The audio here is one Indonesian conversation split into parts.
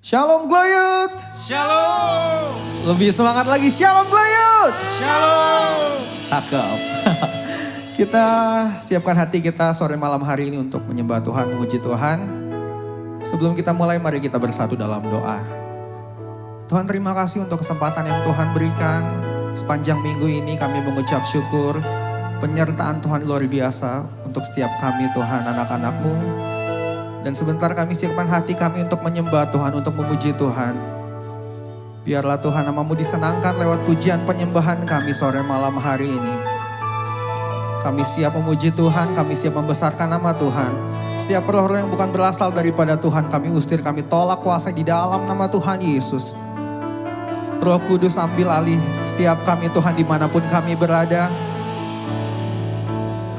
Shalom Glayut. Shalom. Lebih semangat lagi, Shalom Glayut. Shalom. Cakep. Kita siapkan hati kita sore malam hari ini untuk menyembah Tuhan, memuji Tuhan. Sebelum kita mulai, mari kita bersatu dalam doa. Tuhan, terima kasih untuk kesempatan yang Tuhan berikan. Sepanjang minggu ini kami mengucap syukur. Penyertaan Tuhan luar biasa untuk setiap kami Tuhan, anak-anak-Mu. Dan sebentar kami siapkan hati kami untuk menyembah Tuhan, untuk memuji Tuhan. Biarlah Tuhan nama-Mu disenangkan lewat pujian penyembahan kami sore malam hari ini. Kami siap memuji Tuhan, kami siap membesarkan nama Tuhan. Setiap roh-roh yang bukan berasal daripada Tuhan kami usir, kami tolak kuasa di dalam nama Tuhan Yesus. Roh Kudus ambil alih setiap kami Tuhan dimanapun kami berada.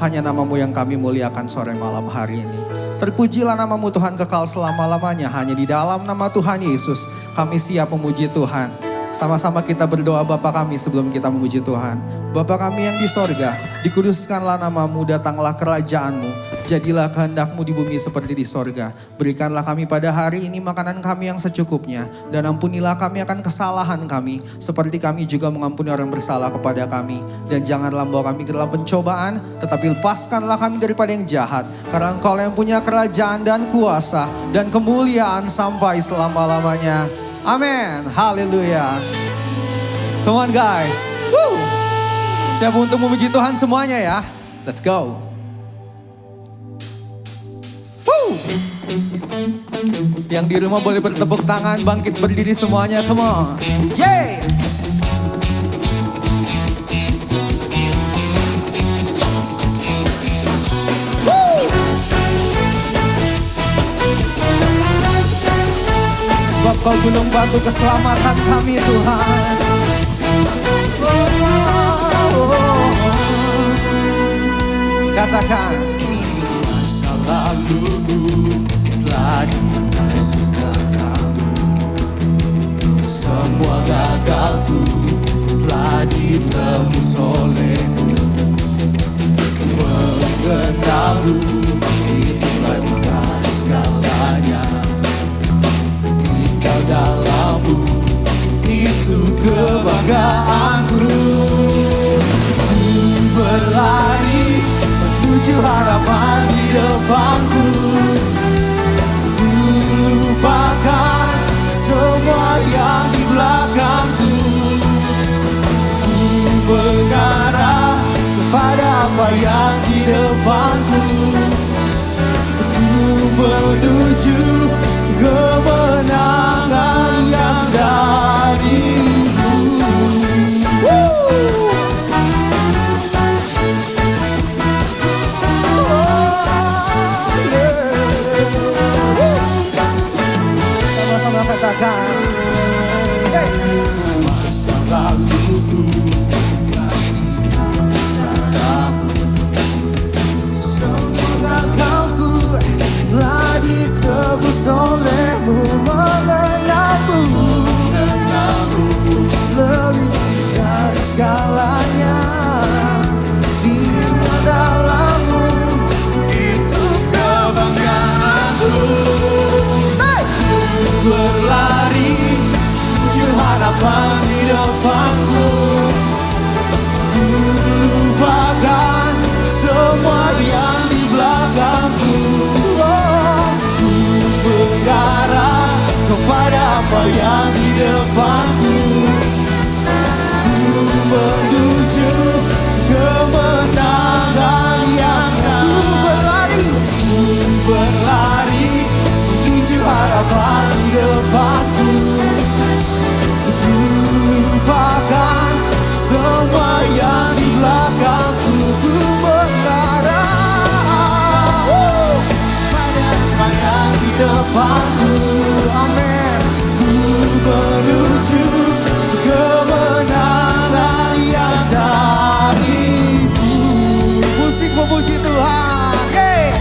Hanya nama-Mu yang kami muliakan sore malam hari ini. Terpujilah nama-Mu Tuhan kekal selama-lamanya. Hanya di dalam nama Tuhan Yesus kami siap memuji Tuhan. Sama-sama kita berdoa Bapa kami sebelum kita memuji Tuhan. Bapa kami yang di sorga, dikuduskanlah nama-Mu, datanglah kerajaan-Mu. Jadilah kehendak-Mu di bumi seperti di sorga. Berikanlah kami pada hari ini makanan kami yang secukupnya. Dan ampunilah kami akan kesalahan kami, seperti kami juga mengampuni orang bersalah kepada kami. Dan janganlah membawa kami ke dalam pencobaan, tetapi lepaskanlah kami daripada yang jahat. Karena Engkau yang punya kerajaan dan kuasa dan kemuliaan sampai selama-lamanya. Amin. Haleluya. Come on guys. Woo. Siap untuk memuji Tuhan semuanya ya. Let's go. Woo. Yang di rumah boleh bertepuk tangan, bangkit berdiri semuanya. Come on. Yay. Sebab Kau gunung batu keselamatan kami Tuhan. Katakan, masa laluku telah ditinggalkan, semua gagalku telah ditebus oleh-Mu. Mengenal-Mu itulah bukan segalanya. Tinggal dalam-Mu itu kebanggaanku. Ku berlari menuju harapan di depanku. Ku lupakan semua yang di belakangku. Ku mengarah kepada apa yang di depanku. Ku menuju kemenangan yang dari-Mu. Sama-sama katakan, say. Masa laluku telah disuruh, semua gagalku telah ditebus oleh-Mu. Mengenal-Mu lebih dari segalanya. Tinggal dalam-Mu itu kebanggaanku. Berlari menuju harapan di depanku. Ku lupakan semua yang di belakangku. Ku mengarah kepada apa yang di depanku. Ku menuju kemenangan yang ku berlari menuju harapan di depanku. Ku lupakan semua yang di belakangku. Ku mengarah pada apa yang di depanku. Amin. Ku menuju kemenangan yang dari-Mu. Musik memuji Tuhan. Hey.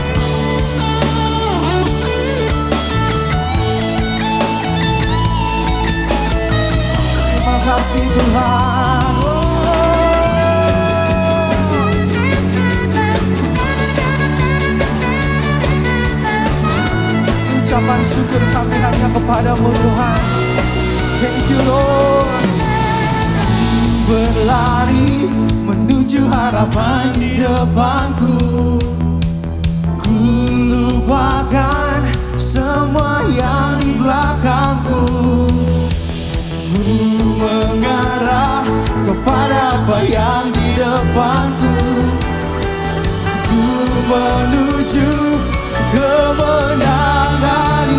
Terima kasih Tuhan. Ucapan syukur kami hanya kepadamu Tuhan. Thank you Lord. Berlari menuju harapan di depanku. Ku lupakan semua yang di belakangku. Ku mengarah kepada apa yang di depanku. Ku menuju kemenangan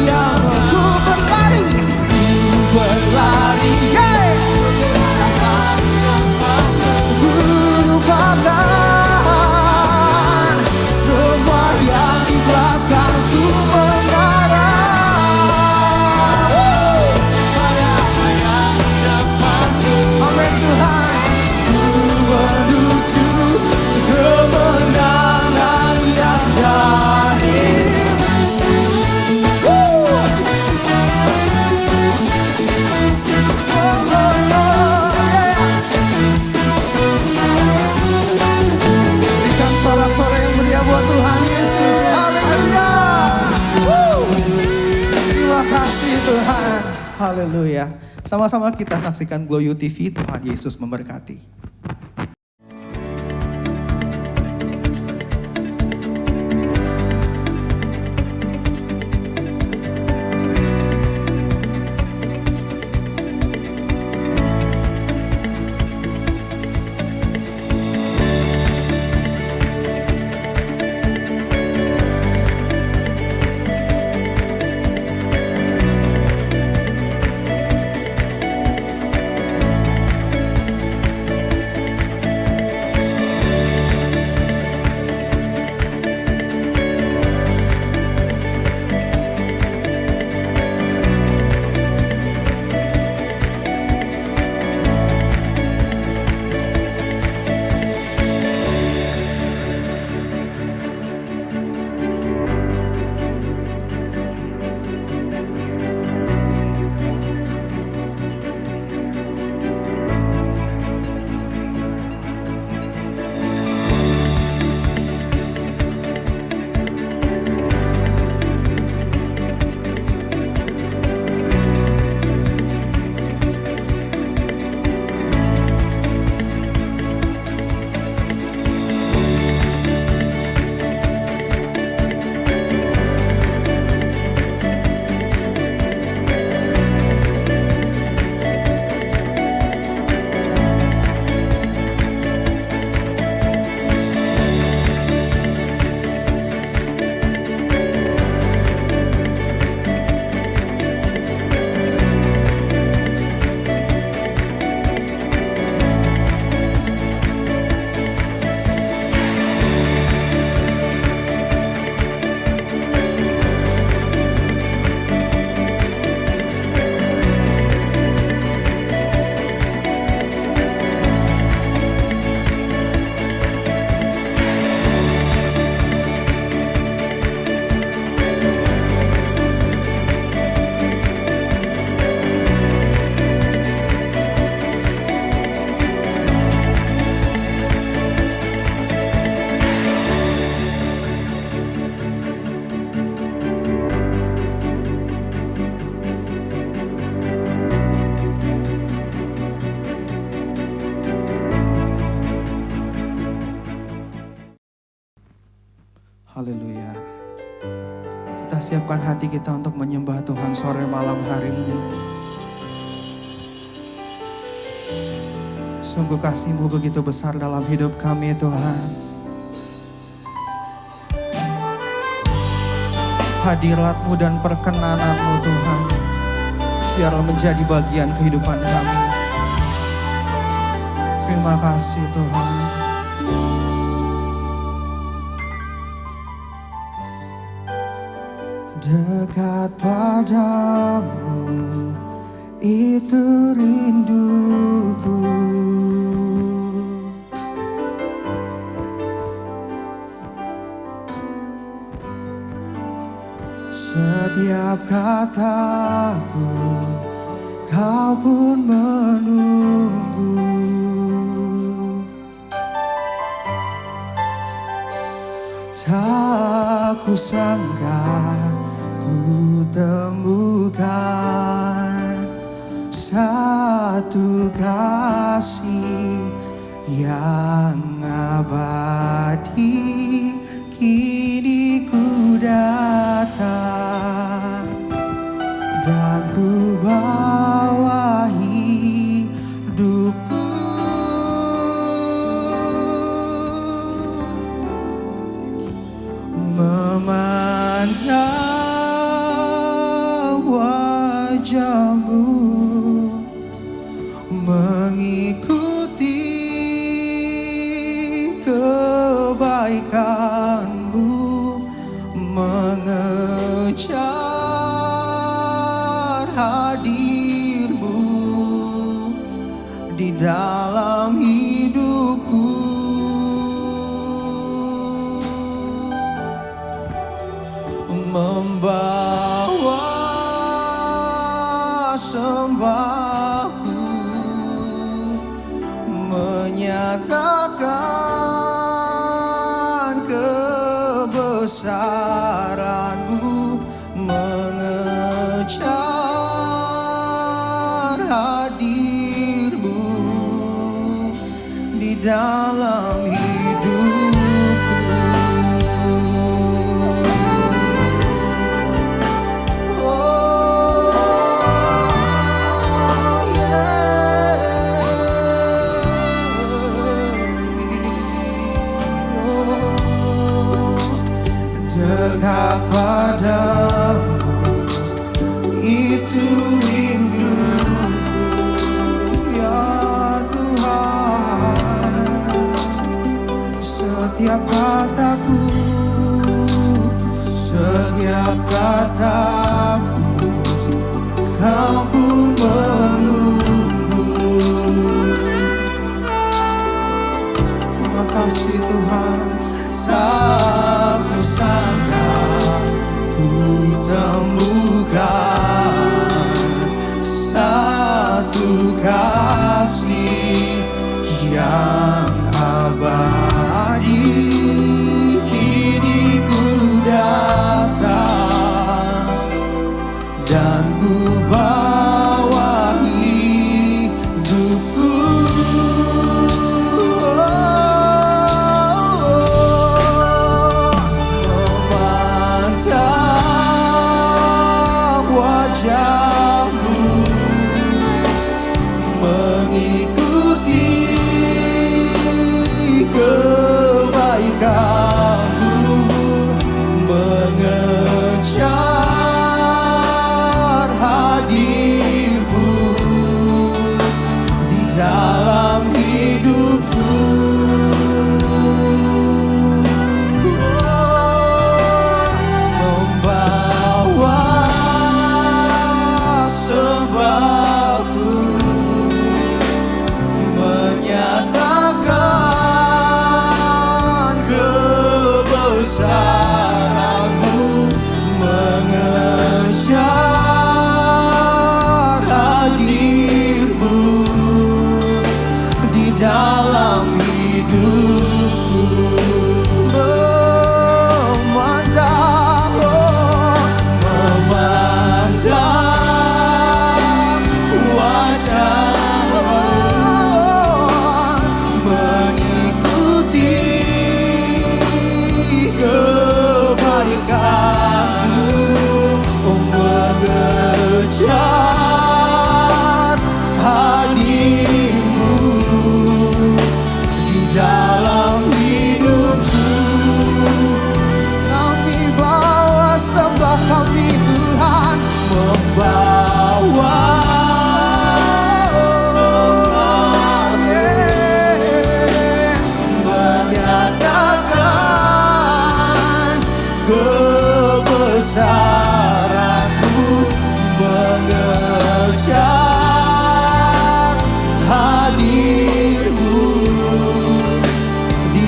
yang ku berlari. Ku berlari, yeah. Ku lupakan semua yang di belakangku, mengarah pada apa yang di depanku. Amin Tuhan. Ku menuju kemenangan yang darimu. Berikan sorak-sorai yang mulia buat Tuhan Yesus. Haleluya. Terima kasih Tuhan. Haleluya. Sama-sama kita saksikan Glow You TV. Tuhan Yesus memberkati. Haleluya. Kita siapkan hati kita untuk menyembah Tuhan sore malam hari ini. Sungguh kasih-Mu begitu besar dalam hidup kami Tuhan. Hadirat-Mu dan perkenanan-Mu Tuhan, biarlah menjadi bagian kehidupan kami. Terima kasih Tuhan. Dekat padamu itu rinduku. Setiap kataku kau pun menunggu. Tak kusangka ku temukan satu kasih yang abadi. Kini ku datang dan ku bawahi hidupku. Memandang wajahmu, mengikuti kebaikanmu, mengejar hadirmu di dalam hidupku. Membawa sembahku, menyatakan kebesaranmu, mengejar hadirmu di dalam hidupku. Dekat padamu, itu rinduku ya Tuhan. Setiap kataku, setiap kataku, Kau pun menunggu. Terima kasih Tuhan. Tak kusangka ku temukan satu kasih yang abadi. Kini ku datang dan ku bawahi hidupku. Wajahmu, mengikuti kebaikanmu, mengejar hadirmu di dalam hidupku. Dalam hidupku, memandang wajahmu, mengikuti kebaikanmu, mengejar hadirmu dalam hidupku. Kami bawa sembah kami Tuhan, membawa sembah, menyatakan kebesaranmu, mengejar hadirmu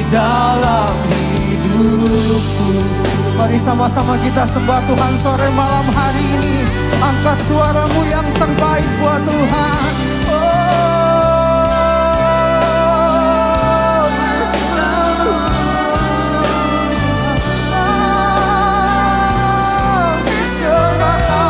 dalam hidupku. Mari sama-sama kita sembah Tuhan sore malam hari ini. Angkat suaramu yang terbaik buat Tuhan. Diserahkan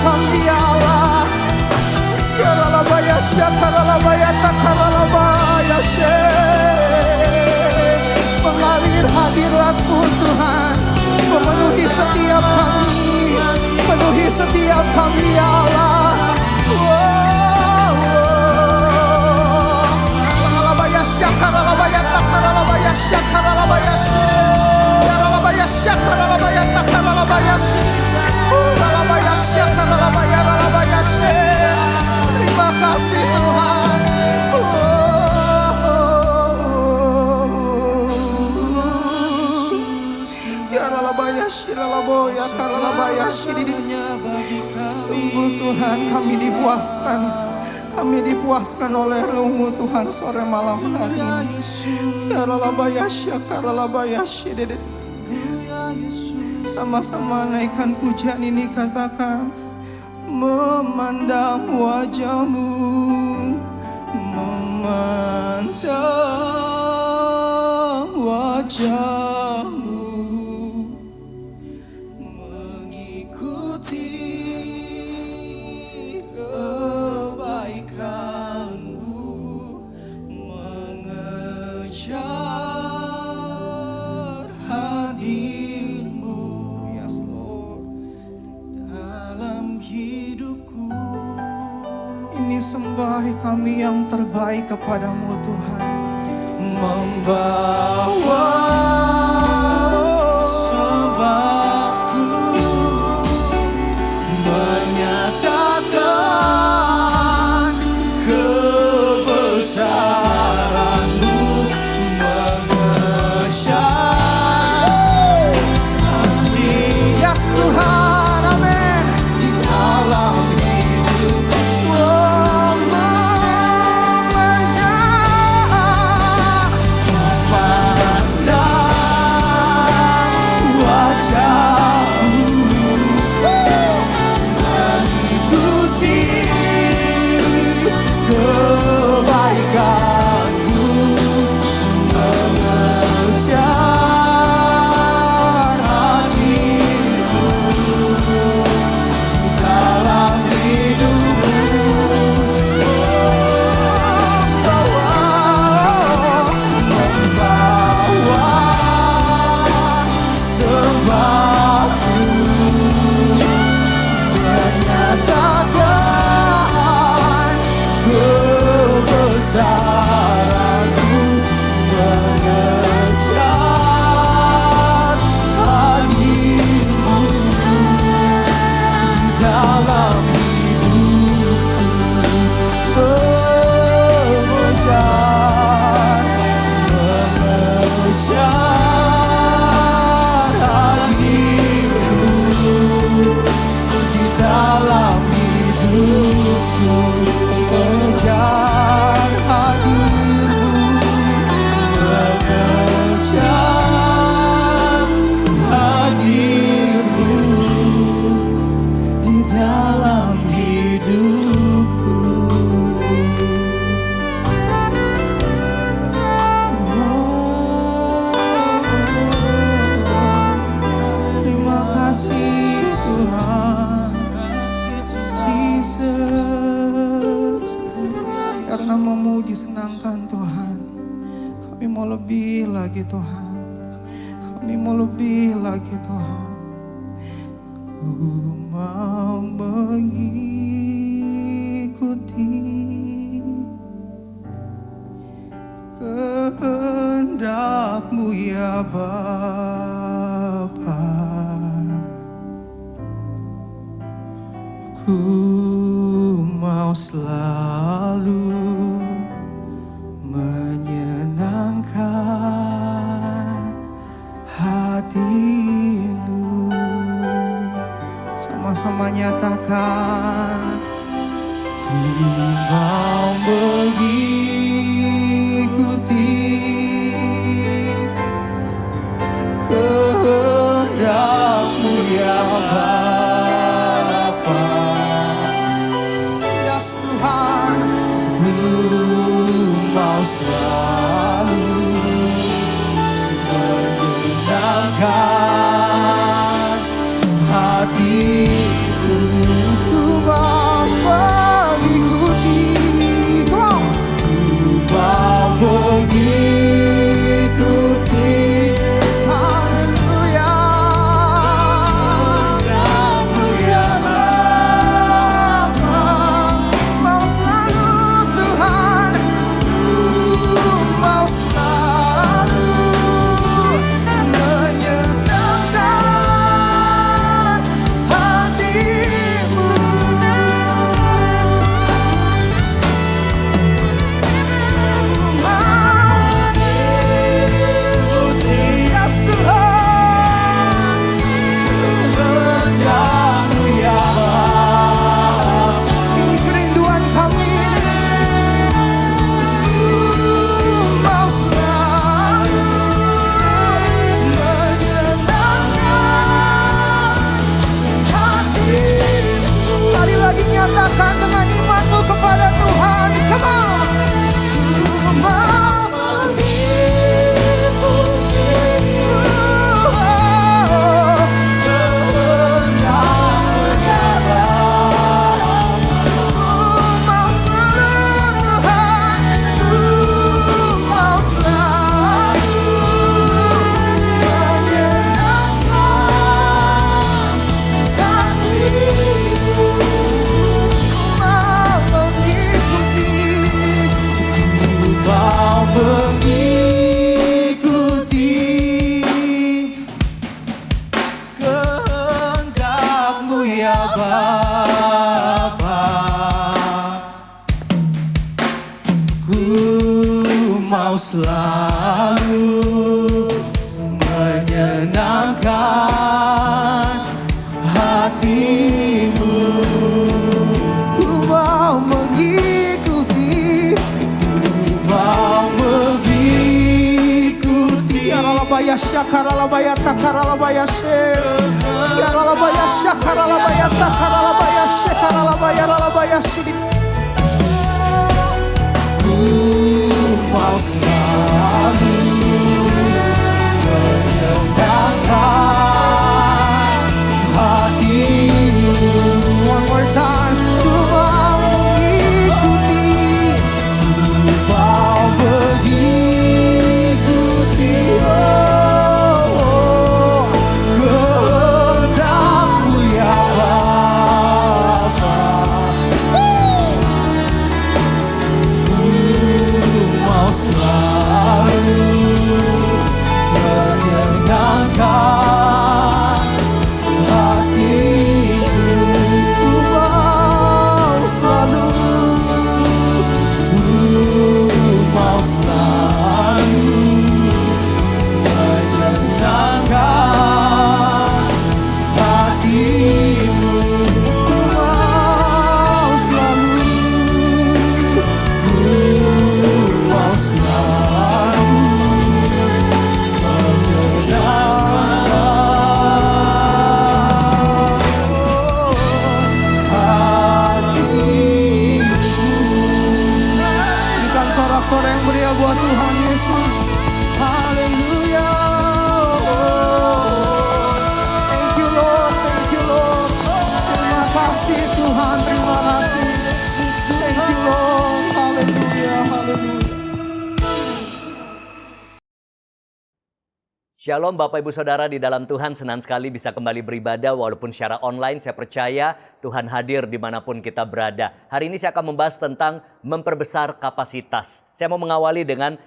kami ya Allah. Ya lalabaya syakaralabaya takaralabaya mengalir hadirat-Mu Tuhan, memenuhi setiap kami, penuhi setiap kami ya Allah. Syakaralabaya takaralabaya syakaralabaya yaralabaya syakaralabaya takaralabaya lalabaya syakaralabaya lalabaya. Terima kasih Tuhan. Yaralabaya syiralaboya karalabaya syididi. Sungguh Tuhan kami dipuaskan. Kami dipuaskan oleh Roh-Mu Tuhan sore malam hari ini. Ya lalabaya syakaralabaya syididi. Sama-sama naikkan pujian ini, katakan memandang wajah-Mu, memandang wajah-Mu, mengikuti kebaikan-Mu, mengejar hadir-Mu. Yes Lord, dalam hidupku ini sembah kami yang terbaik kepadamu Tuhan, membawa sembahku, menyatakan kebesaran-Mu, mengejar hadir. Yes Tuhan, amin. Di dalam disenangkan Tuhan. Kami mau lebih lagi Tuhan. Kami mau lebih lagi Tuhan. Ku mau mengikuti kehendak-Mu ya Bapa. Ku mau selalu menyenangkan hati-Mu. Sama-sama nyatakan, ku mau mengikuti kehendak-Mu ya Bapa. Yes Tuhan, ku mau selalu menyenangkan hati-Ku. selalu menyenangkan hatimu. Ku mau mengikuti, ku mau mengikuti. Yaralabaya syakaralabaya takaralabaya she. Yaralabaya syakaralabaya takaralabaya shekaralabaya ralabaya sidi. Ku mau selalu menyenangkan hatimu. One more time. Ku mau mengikuti, ku mau mengikuti kehendak-Mu ya Bapa. Ku mau selalu menyenangkan hatimu. Ku mau selalu, ku mau selalu menyenangkan hatimu. Ku mau selalu, ku mau selalu berikan sorak-sorai yang meriah buat Tuhan Yesus. Haleluya. Thank you Lord, thank you Lord. Terima kasih Tuhan, terima kasih. Thank you Lord. Haleluya, haleluya. Shalom Bapak Ibu Saudara di dalam Tuhan, senang sekali bisa kembali beribadah walaupun secara online. Saya percaya Tuhan hadir dimanapun kita berada. Hari ini saya akan membahas tentang memperbesar kapasitas. Saya mau mengawali dengan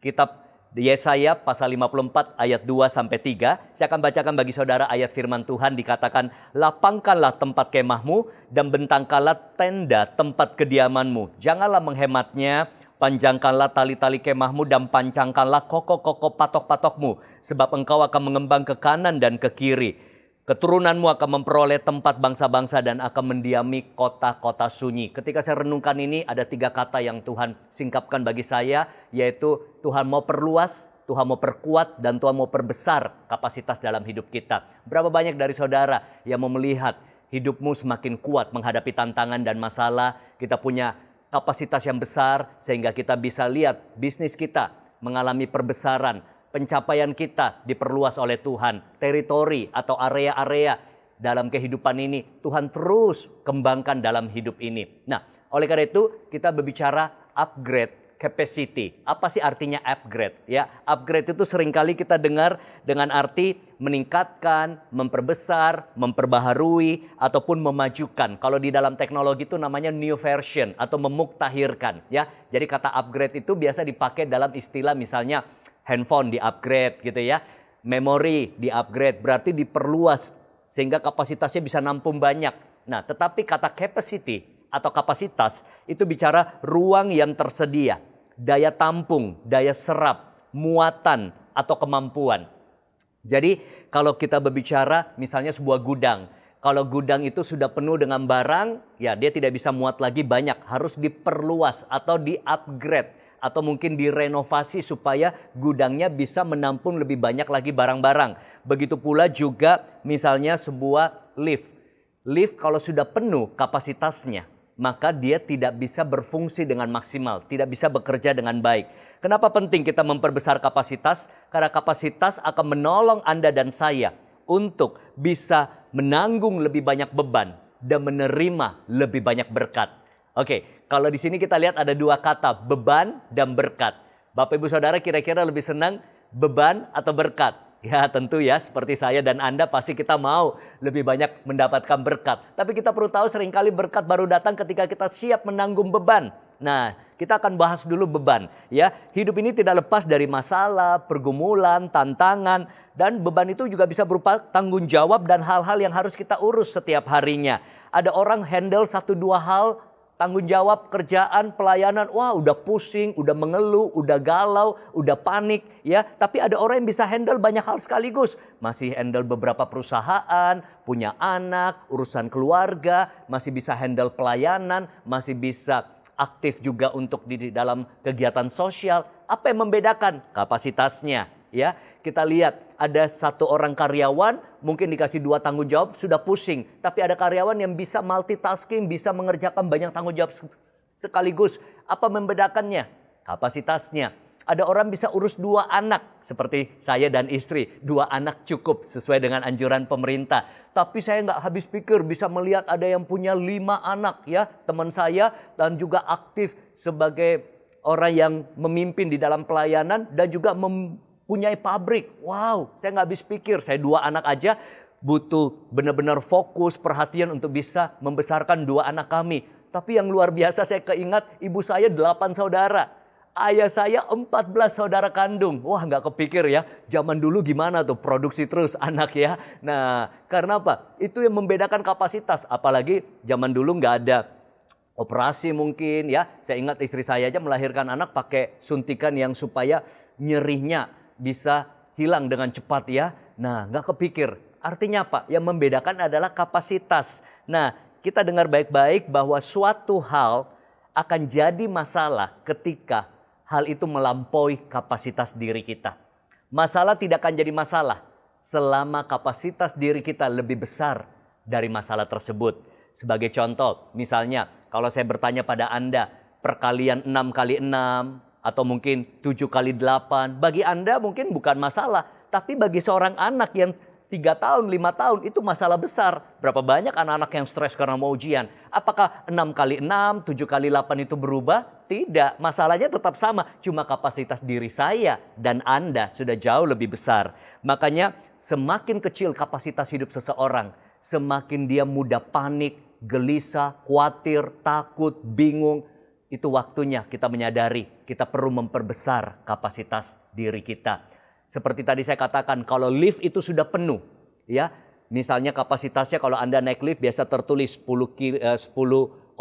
kitab Yesaya pasal 54 ayat 2-3. Saya akan bacakan bagi saudara ayat firman Tuhan, dikatakan, lapangkanlah tempat kemahmu dan bentangkanlah tenda tempat kediamanmu. Janganlah menghematnya. Panjangkanlah tali-tali kemahmu dan pancangkanlah koko-koko patok-patokmu. Sebab engkau akan mengembang ke kanan dan ke kiri. Keturunanmu akan memperoleh tempat bangsa-bangsa dan akan mendiami kota-kota sunyi. Ketika saya renungkan ini, ada 3 kata yang Tuhan singkapkan bagi saya, yaitu Tuhan mau perluas, Tuhan mau perkuat, dan Tuhan mau perbesar kapasitas dalam hidup kita. Berapa banyak dari saudara yang mau melihat hidupmu semakin kuat menghadapi tantangan dan masalah. Kita punya kapasitas yang besar sehingga kita bisa lihat bisnis kita mengalami perbesaran, pencapaian kita diperluas oleh Tuhan, teritori atau area-area dalam kehidupan ini Tuhan terus kembangkan dalam hidup ini. Nah, oleh karena itu kita berbicara upgrade capacity. Apa sih artinya upgrade? Ya, upgrade itu seringkali kita dengar dengan arti meningkatkan, memperbesar, memperbaharui, ataupun memajukan. Kalau di dalam teknologi itu namanya new version atau memuktahirkan. Ya, jadi kata upgrade itu biasa dipakai dalam istilah misalnya handphone di-upgrade gitu ya. Memori di-upgrade, berarti diperluas sehingga kapasitasnya bisa nampung banyak. Nah, tetapi kata capacity atau kapasitas itu bicara ruang yang tersedia, daya tampung, daya serap, muatan atau kemampuan. Jadi kalau kita berbicara misalnya sebuah gudang, kalau gudang itu sudah penuh dengan barang, ya dia tidak bisa muat lagi banyak, harus diperluas atau di-upgrade atau mungkin direnovasi supaya gudangnya bisa menampung lebih banyak lagi barang-barang. Begitu pula juga misalnya sebuah lift. Lift kalau sudah penuh kapasitasnya, maka dia tidak bisa berfungsi dengan maksimal, tidak bisa bekerja dengan baik. Kenapa penting kita memperbesar kapasitas? Karena kapasitas akan menolong Anda dan saya untuk bisa menanggung lebih banyak beban dan menerima lebih banyak berkat. Oke, kalau di sini kita lihat ada 2 kata, beban dan berkat. Bapak Ibu Saudara kira-kira lebih senang beban atau berkat? Ya tentu ya, seperti saya dan Anda pasti kita mau lebih banyak mendapatkan berkat. Tapi kita perlu tahu seringkali berkat baru datang ketika kita siap menanggung beban. Nah, kita akan bahas dulu beban. Ya, hidup ini tidak lepas dari masalah, pergumulan, tantangan. Dan beban itu juga bisa berupa tanggung jawab dan hal-hal yang harus kita urus setiap harinya. Ada orang handle 1-2 hal tanggung jawab, kerjaan, pelayanan, wah udah pusing, udah mengeluh, udah galau, udah panik ya. Tapi ada orang yang bisa handle banyak hal sekaligus. Masih handle beberapa perusahaan, punya anak, urusan keluarga, masih bisa handle pelayanan, masih bisa aktif juga untuk di dalam kegiatan sosial. Apa yang membedakan? Kapasitasnya ya. Kita lihat ada satu orang karyawan mungkin dikasih 2 tanggung jawab sudah pusing. Tapi ada karyawan yang bisa multitasking, bisa mengerjakan banyak tanggung jawab sekaligus. Apa membedakannya? Kapasitasnya. Ada orang bisa urus 2 anak seperti saya dan istri. 2 anak cukup sesuai dengan anjuran pemerintah. Tapi saya nggak habis pikir bisa melihat ada yang punya 5 anak ya. Teman saya dan juga aktif sebagai orang yang memimpin di dalam pelayanan dan juga mempunyai pabrik. Wow, saya nggak habis pikir. Saya 2 anak aja butuh benar-benar fokus, perhatian untuk bisa membesarkan 2 anak kami. Tapi yang luar biasa saya keingat ibu saya 8 saudara. Ayah saya 14 saudara kandung. Wah nggak kepikir ya. Zaman dulu gimana tuh produksi terus anak ya. Nah karena apa? Itu yang membedakan kapasitas. Apalagi zaman dulu nggak ada operasi mungkin ya. Saya ingat istri saya aja melahirkan anak pakai suntikan yang supaya nyerinya bisa hilang dengan cepat ya. Nah nggak kepikir. Artinya apa? Yang membedakan adalah kapasitas. Nah kita dengar baik-baik bahwa suatu hal akan jadi masalah ketika hal itu melampaui kapasitas diri kita. Masalah tidak akan jadi masalah selama kapasitas diri kita lebih besar dari masalah tersebut. Sebagai contoh, misalnya kalau saya bertanya pada Anda, perkalian 6 kali 6 atau mungkin 7 kali 8, bagi Anda mungkin bukan masalah. Tapi bagi seorang anak yang 3 tahun, 5 tahun itu masalah besar. Berapa banyak anak-anak yang stres karena mau ujian? Apakah 6 kali 6, 7 kali 8 itu berubah? Tidak, masalahnya tetap sama. Cuma kapasitas diri saya dan Anda sudah jauh lebih besar. Makanya semakin kecil kapasitas hidup seseorang, semakin dia mudah panik, gelisah, khawatir, takut, bingung. Itu waktunya kita menyadari kita perlu memperbesar kapasitas diri kita. Seperti tadi saya katakan, kalau lift itu sudah penuh, ya, misalnya kapasitasnya kalau Anda naik lift biasa tertulis 10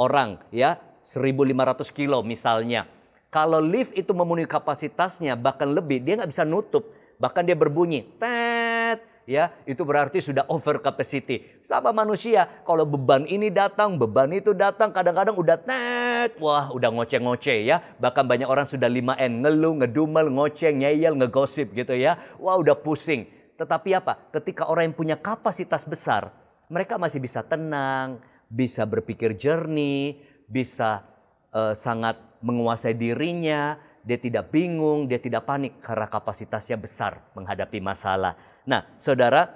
orang, ya, 1.500 kilo misalnya. Kalau lift itu memenuhi kapasitasnya bahkan lebih, dia nggak bisa nutup, bahkan dia berbunyi, tet, ya, itu berarti sudah over capacity. Sama manusia, kalau beban ini datang, beban itu datang, kadang-kadang udah tet, wah udah ngoceh-ngoceh ya. Bahkan banyak orang sudah 5N, ngeluh, ngedumel, ngoceh, ngeyel, ngegosip gitu ya. Wah udah pusing. Tetapi apa? Ketika orang yang punya kapasitas besar, mereka masih bisa tenang, bisa berpikir jernih, bisa sangat menguasai dirinya, dia tidak bingung, dia tidak panik karena kapasitasnya besar menghadapi masalah. Nah, saudara,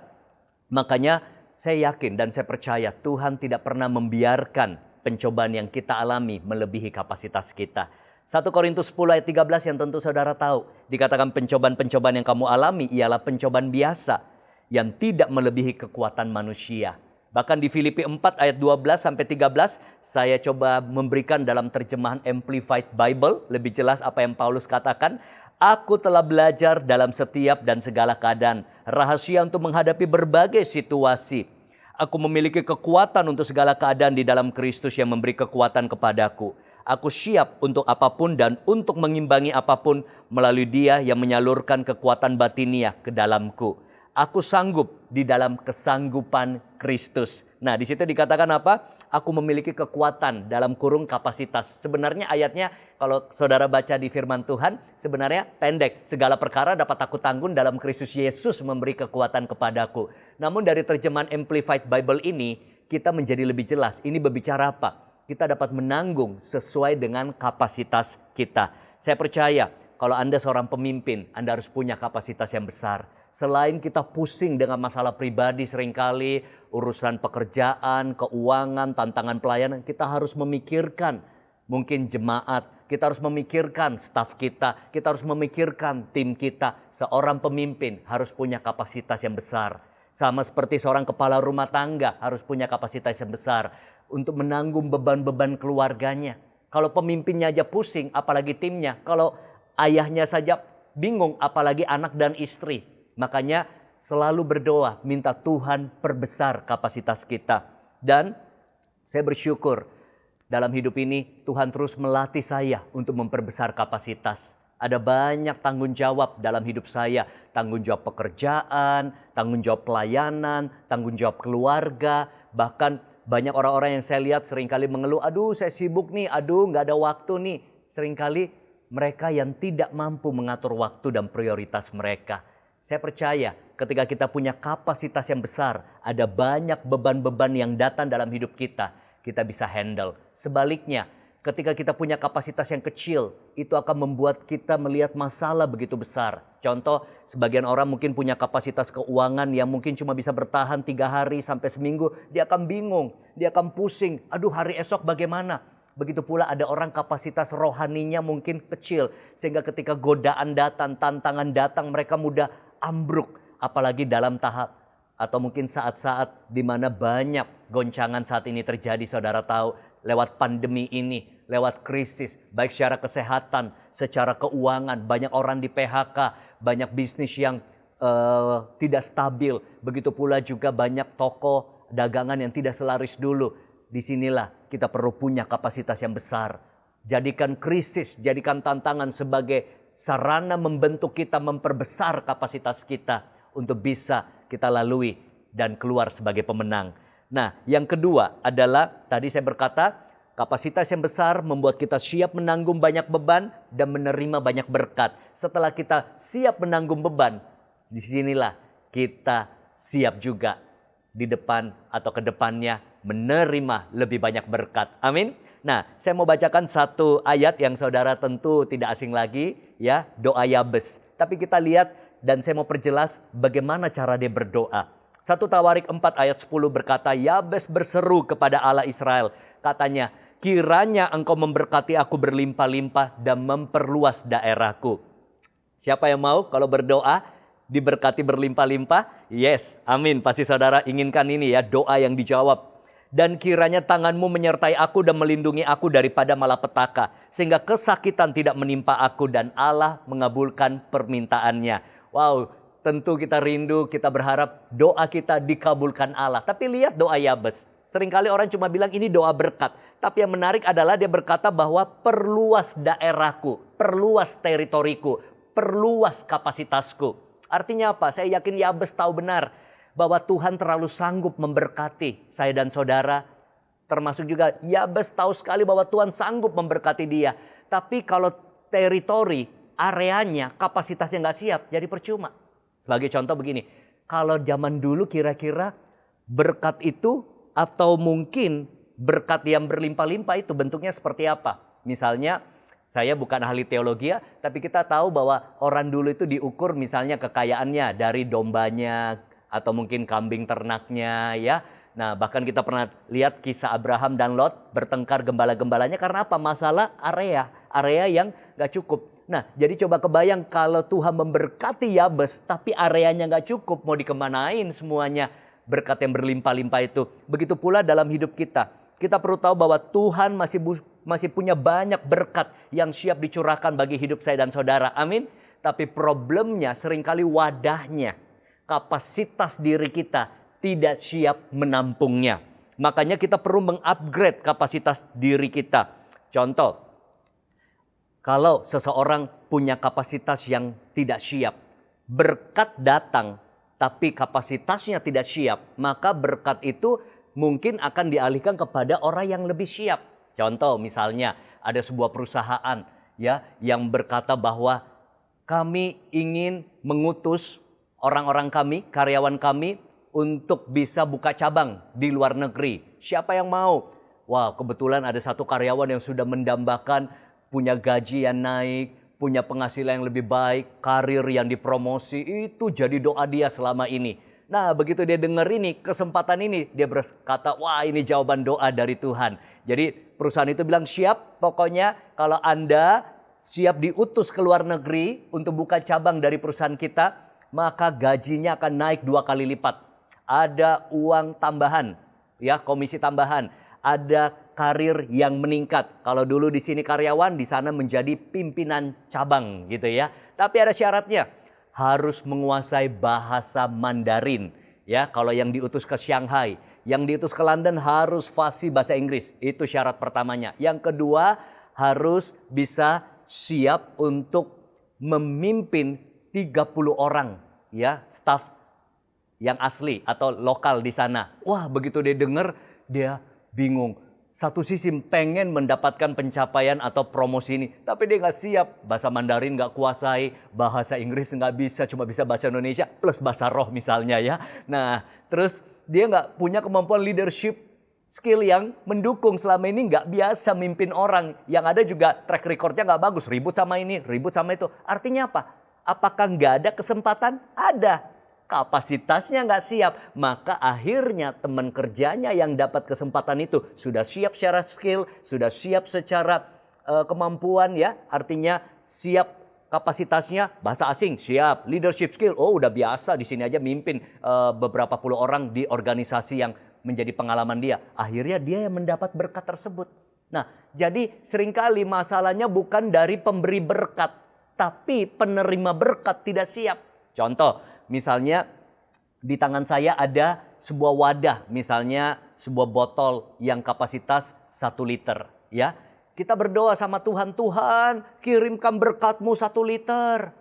makanya saya yakin dan saya percaya Tuhan tidak pernah membiarkan pencobaan yang kita alami melebihi kapasitas kita. 1 Korintus 10 ayat 13 yang tentu saudara tahu. Dikatakan pencobaan-pencobaan yang kamu alami ialah pencobaan biasa yang tidak melebihi kekuatan manusia. Bahkan di Filipi 4 ayat 12 sampai 13 saya coba memberikan dalam terjemahan Amplified Bible. Lebih jelas apa yang Paulus katakan. Aku telah belajar dalam setiap dan segala keadaan, rahasia untuk menghadapi berbagai situasi. Aku memiliki kekuatan untuk segala keadaan di dalam Kristus yang memberi kekuatan kepadaku. Aku siap untuk apapun dan untuk mengimbangi apapun melalui Dia yang menyalurkan kekuatan batiniah ke dalamku. Aku sanggup di dalam kesanggupan Kristus. Nah, di situ dikatakan apa? Aku memiliki kekuatan dalam kurung kapasitas. Sebenarnya ayatnya kalau saudara baca di firman Tuhan sebenarnya pendek. Segala perkara dapat aku tanggung dalam Kristus Yesus memberi kekuatan kepadaku. Namun dari terjemahan Amplified Bible ini kita menjadi lebih jelas. Ini berbicara apa? Kita dapat menanggung sesuai dengan kapasitas kita. Saya percaya kalau Anda seorang pemimpin, Anda harus punya kapasitas yang besar. Selain kita pusing dengan masalah pribadi seringkali, urusan pekerjaan, keuangan, tantangan pelayanan, kita harus memikirkan mungkin jemaat, kita harus memikirkan staf kita harus memikirkan tim kita. Seorang pemimpin harus punya kapasitas yang besar. Sama seperti seorang kepala rumah tangga harus punya kapasitas yang besar untuk menanggung beban-beban keluarganya. Kalau pemimpinnya aja pusing, apalagi timnya. Kalau ayahnya saja bingung, apalagi anak dan istri. Makanya selalu berdoa, minta Tuhan perbesar kapasitas kita. Dan saya bersyukur dalam hidup ini Tuhan terus melatih saya untuk memperbesar kapasitas. Ada banyak tanggung jawab dalam hidup saya. Tanggung jawab pekerjaan, tanggung jawab pelayanan, tanggung jawab keluarga. Bahkan banyak orang-orang yang saya lihat seringkali mengeluh, aduh saya sibuk nih, aduh nggak ada waktu nih. Seringkali mereka yang tidak mampu mengatur waktu dan prioritas mereka. Saya percaya ketika kita punya kapasitas yang besar, ada banyak beban-beban yang datang dalam hidup kita bisa handle. Sebaliknya, ketika kita punya kapasitas yang kecil, itu akan membuat kita melihat masalah begitu besar. Contoh, sebagian orang mungkin punya kapasitas keuangan yang mungkin cuma bisa bertahan 3 hari sampai seminggu. Dia akan bingung, dia akan pusing. Aduh, hari esok bagaimana? Begitu pula ada orang kapasitas rohaninya mungkin kecil. Sehingga ketika godaan datang, tantangan datang, mereka mudah ambruk. Apalagi dalam tahap atau mungkin saat-saat di mana banyak goncangan saat ini terjadi, saudara tahu, lewat pandemi ini, lewat krisis, baik secara kesehatan, secara keuangan, banyak orang di PHK, banyak bisnis yang tidak stabil, begitu pula juga banyak toko dagangan yang tidak selaris dulu. Disinilah kita perlu punya kapasitas yang besar. Jadikan krisis, jadikan tantangan sebagai sarana membentuk kita, memperbesar kapasitas kita untuk bisa kita lalui dan keluar sebagai pemenang. Nah, yang kedua adalah tadi saya berkata kapasitas yang besar membuat kita siap menanggung banyak beban dan menerima banyak berkat. Setelah kita siap menanggung beban, disinilah kita siap juga di depan atau ke depannya menerima lebih banyak berkat. Amin. Nah, saya mau bacakan satu ayat yang saudara tentu tidak asing lagi, ya, doa Yabes. Tapi kita lihat dan saya mau perjelas bagaimana cara dia berdoa. 1 Tawarik 4 ayat 10 berkata, Yabes berseru kepada Allah Israel. Katanya, kiranya engkau memberkati aku berlimpah-limpah dan memperluas daerahku. Siapa yang mau kalau berdoa diberkati berlimpah-limpah? Yes, amin. Pasti saudara inginkan ini ya, doa yang dijawab. Dan kiranya tanganmu menyertai aku dan melindungi aku daripada malapetaka. Sehingga kesakitan tidak menimpa aku dan Allah mengabulkan permintaannya. Wow, tentu kita rindu, kita berharap doa kita dikabulkan Allah. Tapi lihat doa Yabes. Seringkali orang cuma bilang ini doa berkat. Tapi yang menarik adalah dia berkata bahwa perluas daerahku, perluas teritoriku, perluas kapasitasku. Artinya apa? Saya yakin Yabes tahu benar bahwa Tuhan terlalu sanggup memberkati saya dan saudara. Termasuk juga Yabes tahu sekali bahwa Tuhan sanggup memberkati dia. Tapi kalau teritori, areanya, kapasitasnya nggak siap, jadi percuma. Sebagai contoh begini, kalau zaman dulu kira-kira berkat itu atau mungkin berkat yang berlimpah-limpah itu bentuknya seperti apa? Misalnya, saya bukan ahli teologi ya, tapi kita tahu bahwa orang dulu itu diukur misalnya kekayaannya dari dombanya atau mungkin kambing ternaknya ya. Nah, bahkan kita pernah lihat kisah Abraham dan Lot bertengkar gembala-gembalanya karena apa? Masalah area yang gak cukup. Nah, jadi coba kebayang kalau Tuhan memberkati Yabes tapi areanya gak cukup, mau dikemanain semuanya berkat yang berlimpah-limpah itu. Begitu pula dalam hidup kita. Kita perlu tahu bahwa Tuhan masih punya banyak berkat yang siap dicurahkan bagi hidup saya dan saudara. Amin. Tapi problemnya seringkali wadahnya, kapasitas diri kita tidak siap menampungnya. Makanya kita perlu mengupgrade kapasitas diri kita. Contoh, kalau seseorang punya kapasitas yang tidak siap, berkat datang tapi kapasitasnya tidak siap, maka berkat itu mungkin akan dialihkan kepada orang yang lebih siap. Contoh misalnya ada sebuah perusahaan ya yang berkata bahwa kami ingin mengutus orang-orang kami, karyawan kami untuk bisa buka cabang di luar negeri. Siapa yang mau? Wah, kebetulan ada satu karyawan yang sudah mendambakan punya gaji yang naik, punya penghasilan yang lebih baik, karir yang dipromosi, itu jadi doa dia selama ini. Nah, begitu dia dengar ini, kesempatan ini, dia berkata, wah ini jawaban doa dari Tuhan. Jadi perusahaan itu bilang, siap pokoknya kalau Anda siap diutus ke luar negeri untuk buka cabang dari perusahaan kita, maka gajinya akan naik 2 kali lipat. Ada uang tambahan, ya komisi tambahan, ada karir yang meningkat. Kalau dulu di sini karyawan, di sana menjadi pimpinan cabang gitu ya. Tapi ada syaratnya, harus menguasai bahasa Mandarin. Ya, kalau yang diutus ke Shanghai, Yang diutus ke London harus fasih bahasa Inggris. Itu syarat pertamanya. Yang kedua, harus bisa siap untuk memimpin 30 orang ya, staf yang asli atau lokal di sana. Wah, begitu dia dengar, dia bingung. Satu sisi pengen mendapatkan pencapaian atau promosi ini, tapi dia nggak siap. Bahasa Mandarin nggak kuasai, bahasa Inggris nggak bisa, cuma bisa bahasa Indonesia plus bahasa roh misalnya ya. Nah, terus dia nggak punya kemampuan leadership skill yang mendukung. Selama ini nggak biasa mimpin orang. Yang ada juga track recordnya nggak bagus, ribut sama ini, ribut sama itu. Artinya apa? Apakah nggak ada kesempatan? Ada. Kapasitasnya nggak siap, maka akhirnya teman kerjanya yang dapat kesempatan itu sudah siap secara skill, sudah siap secara kemampuan ya, artinya siap kapasitasnya, bahasa asing siap, leadership skill, oh udah biasa di sini aja mimpin beberapa puluh orang di organisasi yang menjadi pengalaman dia. Akhirnya dia yang mendapat berkat tersebut. Nah, jadi seringkali masalahnya bukan dari pemberi berkat, tapi penerima berkat tidak siap. Contoh, misalnya di tangan saya ada sebuah wadah, misalnya sebuah botol yang kapasitas 1 liter. Ya, kita berdoa sama Tuhan, Tuhan kirimkan berkat-Mu 1 liter.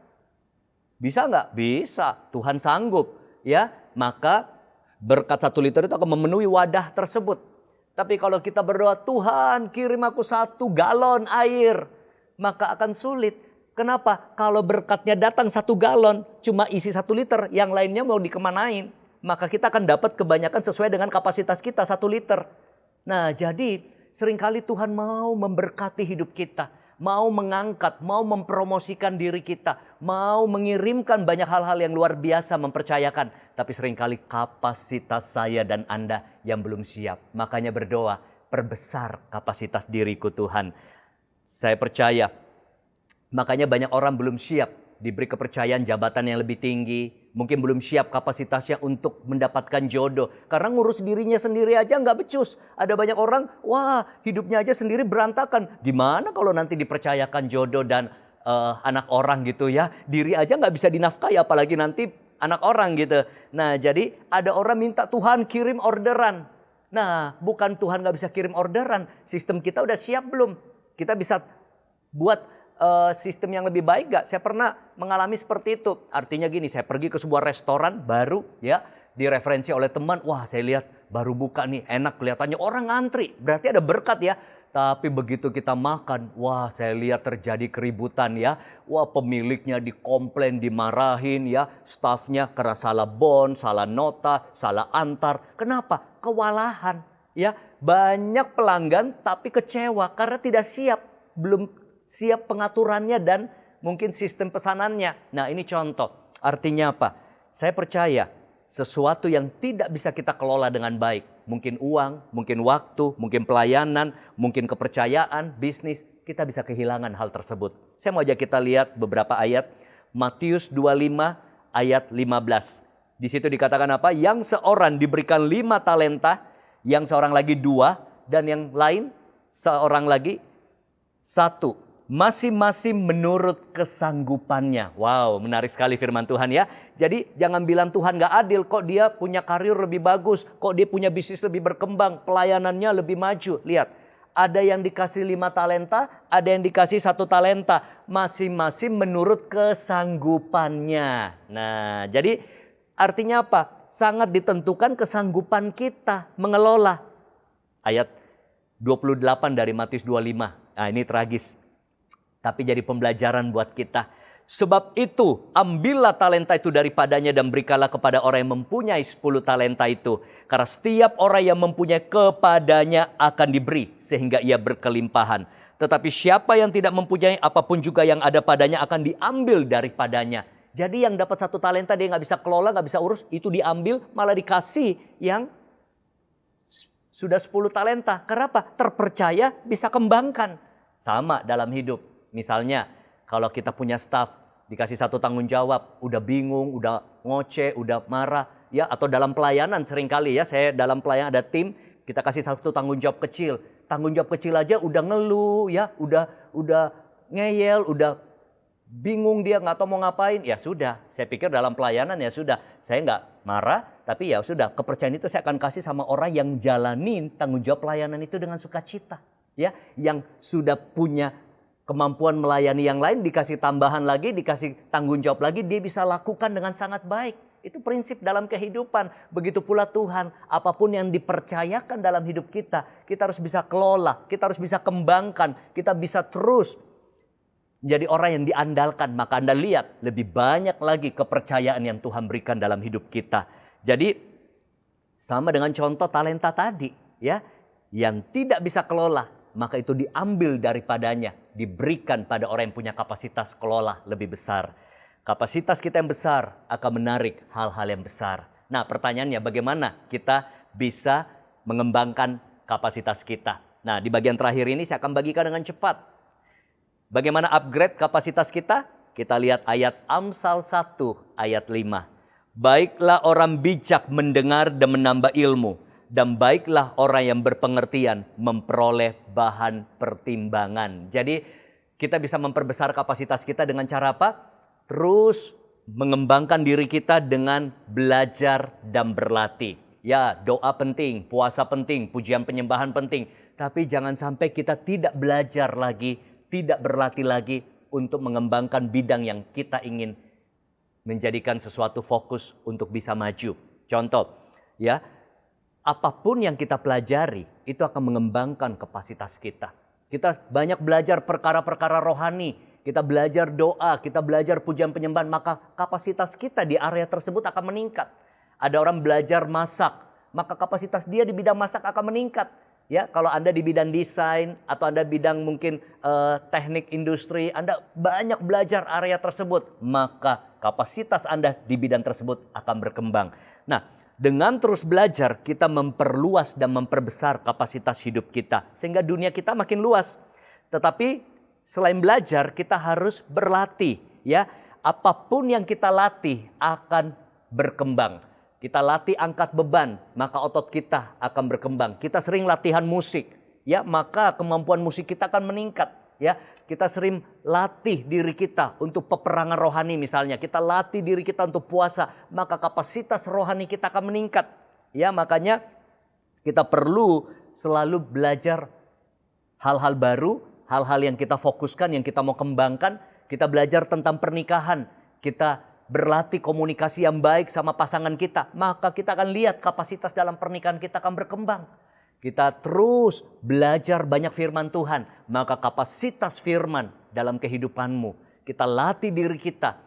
Bisa nggak? Bisa, Tuhan sanggup. Ya, maka berkat 1 liter itu akan memenuhi wadah tersebut. Tapi kalau kita berdoa, Tuhan kirim aku 1 galon air, maka akan sulit. Kenapa? Kalau berkatnya datang 1 galon, cuma isi 1 liter, yang lainnya mau dikemanain. Maka kita akan dapat kebanyakan sesuai dengan kapasitas kita 1 liter. Nah, jadi seringkali Tuhan mau memberkati hidup kita. Mau mengangkat, mau mempromosikan diri kita. Mau mengirimkan banyak hal-hal yang luar biasa mempercayakan. Tapi seringkali kapasitas saya dan Anda yang belum siap. Makanya berdoa, perbesar kapasitas diriku Tuhan. Saya percaya, makanya banyak orang belum siap diberi kepercayaan jabatan yang lebih tinggi. Mungkin belum siap kapasitasnya untuk mendapatkan jodoh. Karena ngurus dirinya sendiri aja nggak becus. Ada banyak orang, wah hidupnya aja sendiri berantakan. Gimana kalau nanti dipercayakan jodoh dan anak orang gitu ya. Diri aja nggak bisa dinafkahi apalagi nanti anak orang gitu. Nah, jadi ada orang minta Tuhan kirim orderan. Nah, bukan Tuhan nggak bisa kirim orderan. Sistem kita udah siap belum? Kita bisa buat sistem yang lebih baik gak? Saya pernah mengalami seperti itu. Artinya gini, saya pergi ke sebuah restoran baru ya, direferensi oleh teman. Wah, saya lihat baru buka nih, enak kelihatannya, orang ngantri. Berarti ada berkat ya. Tapi begitu kita makan, wah saya lihat terjadi keributan ya. Wah, pemiliknya dikomplain, dimarahin ya. Stafnya karena salah bon, salah nota, salah antar. Kenapa? Kewalahan ya. Banyak pelanggan tapi kecewa karena tidak siap. Belum siap pengaturannya dan mungkin sistem pesanannya. Nah, ini contoh. Artinya apa? Saya percaya sesuatu yang tidak bisa kita kelola dengan baik. Mungkin uang, mungkin waktu, mungkin pelayanan, mungkin kepercayaan, bisnis. Kita bisa kehilangan hal tersebut. Saya mau ajak kita lihat beberapa ayat. Matius 25 ayat 15. Di situ dikatakan apa? Yang seorang diberikan 5 talenta, yang seorang lagi 2, dan yang lain seorang lagi 1. Masing-masing menurut kesanggupannya. Wow, menarik sekali firman Tuhan ya. Jadi jangan bilang Tuhan gak adil, kok dia punya karir lebih bagus, kok dia punya bisnis lebih berkembang, pelayanannya lebih maju. Lihat, ada yang dikasih 5 talenta, ada yang dikasih 1 talenta. Masing-masing menurut kesanggupannya. Nah, jadi artinya apa? Sangat ditentukan kesanggupan kita mengelola. Ayat 28 dari Matius 25. Nah, ini tragis. Tapi jadi pembelajaran buat kita. Sebab itu, ambillah talenta itu daripadanya dan berikanlah kepada orang yang mempunyai 10 talenta itu. Karena setiap orang yang mempunyai kepadanya akan diberi sehingga ia berkelimpahan. Tetapi siapa yang tidak mempunyai apapun juga yang ada padanya akan diambil daripadanya. Jadi yang dapat 1 talenta dia nggak bisa kelola, nggak bisa urus, itu diambil malah dikasih yang sudah 10 talenta. Kenapa? Terpercaya bisa kembangkan. Sama dalam hidup. Misalnya kalau kita punya staff, dikasih 1 tanggung jawab, udah bingung, udah ngoceh, udah marah. Ya, atau dalam pelayanan seringkali ya, saya dalam pelayanan ada tim, kita kasih 1 tanggung jawab kecil. Tanggung jawab kecil aja udah ngeluh ya, udah ngeyel, udah bingung dia nggak tahu mau ngapain, ya sudah. Saya pikir dalam pelayanan ya sudah, saya nggak marah, tapi ya sudah, kepercayaan itu saya akan kasih sama orang yang jalanin tanggung jawab pelayanan itu dengan sukacita, ya, yang sudah punya kemampuan melayani yang lain, dikasih tambahan lagi, dikasih tanggung jawab lagi, dia bisa lakukan dengan sangat baik. Itu prinsip dalam kehidupan. Begitu pula Tuhan, apapun yang dipercayakan dalam hidup kita harus bisa kelola, kita harus bisa kembangkan, kita bisa terus jadi orang yang diandalkan. Maka Anda lihat lebih banyak lagi kepercayaan yang Tuhan berikan dalam hidup kita. Jadi sama dengan contoh talenta tadi, ya, yang tidak bisa kelola, maka itu diambil daripadanya, diberikan pada orang yang punya kapasitas kelola lebih besar. Kapasitas kita yang besar akan menarik hal-hal yang besar. Nah, pertanyaannya bagaimana kita bisa mengembangkan kapasitas kita? Nah, di bagian terakhir ini saya akan bagikan dengan cepat. Bagaimana upgrade kapasitas kita? Kita lihat ayat Amsal 1 ayat 5. Baiklah orang bijak mendengar dan menambah ilmu, dan baiklah orang yang berpengertian memperoleh bahan pertimbangan. Jadi kita bisa memperbesar kapasitas kita dengan cara apa? Terus mengembangkan diri kita dengan belajar dan berlatih. Ya, doa penting, puasa penting, pujian penyembahan penting. Tapi jangan sampai kita tidak belajar lagi, tidak berlatih lagi untuk mengembangkan bidang yang kita ingin menjadikan sesuatu fokus untuk bisa maju. Contoh, ya, apapun yang kita pelajari itu akan mengembangkan kapasitas kita. Kita banyak belajar perkara-perkara rohani, kita belajar doa, kita belajar pujian penyembahan, maka kapasitas kita di area tersebut akan meningkat. Ada orang belajar masak, maka kapasitas dia di bidang masak akan meningkat. Ya, kalau Anda di bidang desain atau Anda bidang mungkin teknik industri, Anda banyak belajar area tersebut, maka kapasitas Anda di bidang tersebut akan berkembang. Nah, dengan terus belajar, kita memperluas dan memperbesar kapasitas hidup kita sehingga dunia kita makin luas. Tetapi selain belajar, kita harus berlatih, ya. Apapun yang kita latih akan berkembang. Kita latih angkat beban, maka otot kita akan berkembang. Kita sering latihan musik, ya, maka kemampuan musik kita akan meningkat, ya. Kita sering latih diri kita untuk peperangan rohani misalnya. Kita latih diri kita untuk puasa, maka kapasitas rohani kita akan meningkat. Ya, makanya kita perlu selalu belajar hal-hal baru, hal-hal yang kita fokuskan, yang kita mau kembangkan. Kita belajar tentang pernikahan, kita berlatih komunikasi yang baik sama pasangan kita, maka kita akan lihat kapasitas dalam pernikahan kita akan berkembang. Kita terus belajar banyak firman Tuhan, maka kapasitas firman dalam kehidupanmu, kita latih diri kita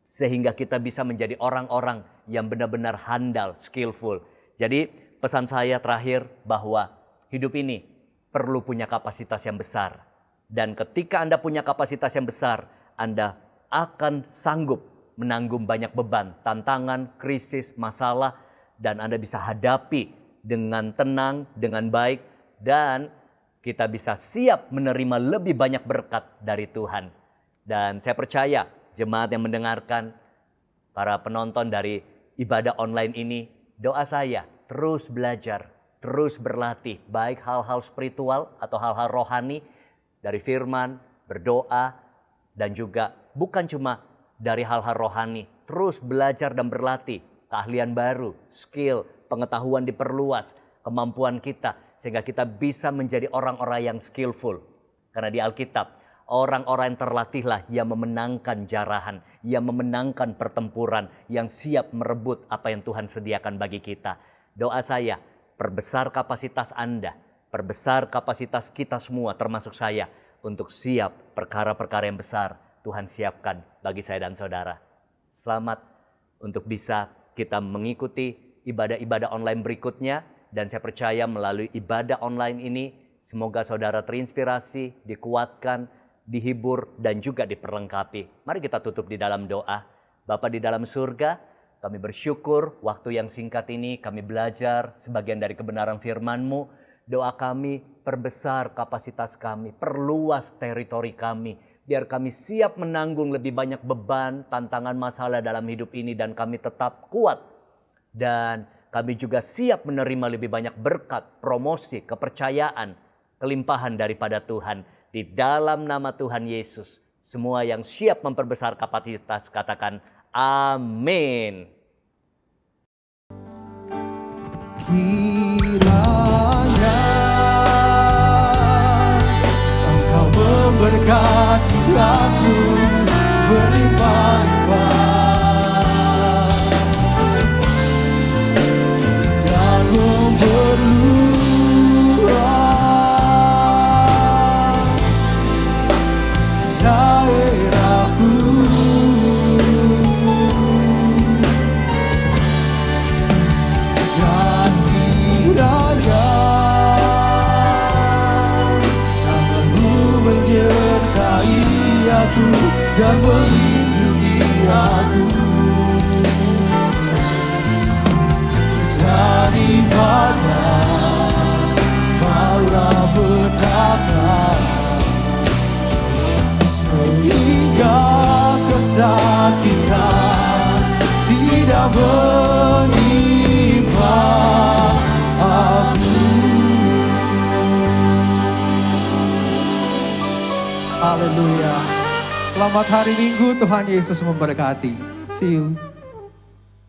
sehingga kita bisa menjadi orang-orang yang benar-benar handal, skillful. Jadi pesan saya terakhir bahwa hidup ini perlu punya kapasitas yang besar. Dan ketika Anda punya kapasitas yang besar, Anda akan sanggup menanggung banyak beban, tantangan, krisis, masalah, dan Anda bisa hadapi dengan tenang, dengan baik, dan kita bisa siap menerima lebih banyak berkat dari Tuhan. Dan saya percaya jemaat yang mendengarkan, para penonton dari ibadah online ini, doa saya terus belajar, terus berlatih, baik hal-hal spiritual atau hal-hal rohani, dari firman, berdoa, dan juga bukan cuma dari hal-hal rohani, terus belajar dan berlatih, keahlian baru, skill, pengetahuan diperluas, kemampuan kita, sehingga kita bisa menjadi orang-orang yang skillful. Karena di Alkitab, orang-orang yang terlatihlah yang memenangkan jarahan, yang memenangkan pertempuran, yang siap merebut apa yang Tuhan sediakan bagi kita. Doa saya, perbesar kapasitas Anda, perbesar kapasitas kita semua, termasuk saya, untuk siap perkara-perkara yang besar Tuhan siapkan bagi saya dan saudara. Selamat untuk bisa kita mengikuti ibadah-ibadah online berikutnya. Dan saya percaya melalui ibadah online ini, semoga saudara terinspirasi, dikuatkan, dihibur, dan juga diperlengkapi. Mari kita tutup di dalam doa. Bapa di dalam surga, kami bersyukur waktu yang singkat ini kami belajar sebagian dari kebenaran firman-Mu. Doa kami, perbesar kapasitas kami, perluas teritori kami, biar kami siap menanggung lebih banyak beban, tantangan, masalah dalam hidup ini, dan kami tetap kuat. Dan kami juga siap menerima lebih banyak berkat, promosi, kepercayaan, kelimpahan daripada Tuhan. Di dalam nama Tuhan Yesus, Semua yang siap memperbesar kapasitas katakan amin. Kiranya Engkau memberkati aku berlimpah-limpah dan memperluas daerahku. Dan kiranya tanganmu menyertai aku dan melindungi aku daripada malapetaka, sehingga kesakitan tidak menimpa aku. Haleluya. Selamat hari Minggu, Tuhan Yesus memberkati. See you.